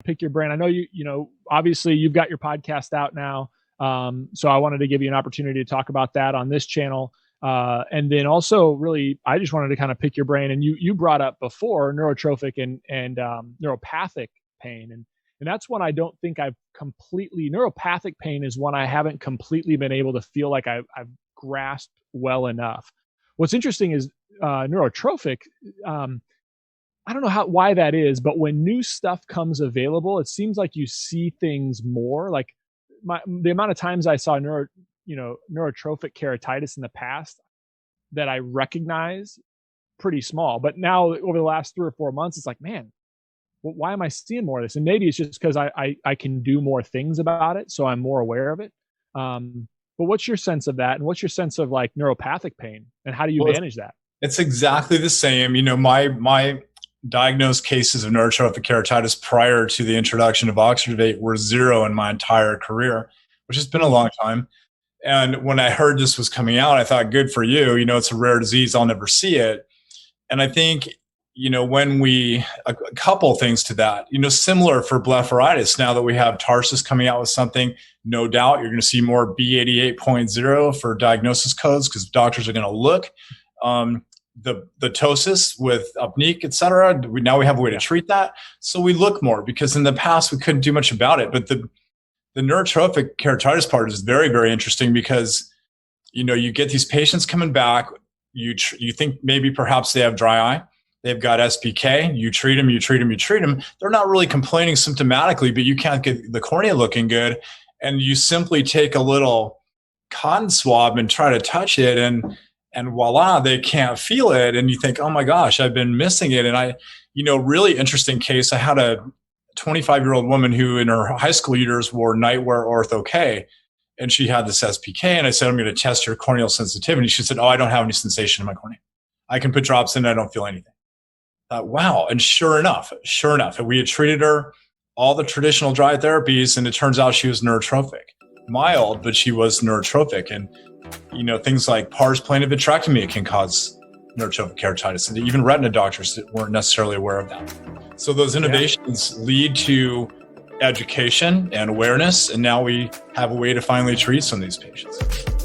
pick your brain. I know obviously you've got your podcast out now. So I wanted to give you an opportunity to talk about that on this channel. And then also really, I just wanted to kind of pick your brain. And you brought up before neurotrophic and neuropathic pain. And that's one I don't think neuropathic pain is one I haven't completely been able to feel like I've grasped well enough. What's interesting is neurotrophic, I don't know why that is, but when new stuff comes available, it seems like you see things more. Like the amount of times I saw neurotrophic keratitis in the past that I recognize, pretty small. But now over the last 3 or 4 months, it's like, man, why am I seeing more of this? And maybe it's just because I can do more things about it, so I'm more aware of it. But what's your sense of that? And what's your sense of like neuropathic pain? And how do you manage that? It's exactly the same. My diagnosed cases of neurotrophic keratitis prior to the introduction of oxygenate were 0 in my entire career, which has been a long time. And when I heard this was coming out, I thought, good for you. It's a rare disease. I'll never see it. And I think, a couple things to that, similar for blepharitis, now that we have Tarsus coming out with something, no doubt you're going to see more B88.0 for diagnosis codes because doctors are going to look. The ptosis with apneic, et cetera, now we have a way to treat that. So we look more because in the past we couldn't do much about it. But the neurotrophic keratitis part is very, very interesting because, you get these patients coming back, you think maybe perhaps they have dry eye. They've got SPK. You treat them. They're not really complaining symptomatically, but you can't get the cornea looking good. And you simply take a little cotton swab and try to touch it and voila, they can't feel it. And you think, oh my gosh, I've been missing it. And really interesting case. I had a 25-year-old woman who in her high school years wore nightwear Ortho-K. And she had this SPK. And I said, I'm going to test your corneal sensitivity. She said, oh, I don't have any sensation in my cornea. I can put drops in and I don't feel anything. Wow. And sure enough, we had treated her all the traditional dry therapies, and it turns out she was neurotrophic. Mild, but she was neurotrophic. And, things like pars plana vitrectomy can cause neurotrophic keratitis. And even retina doctors weren't necessarily aware of that. So those innovations lead to education and awareness. And now we have a way to finally treat some of these patients.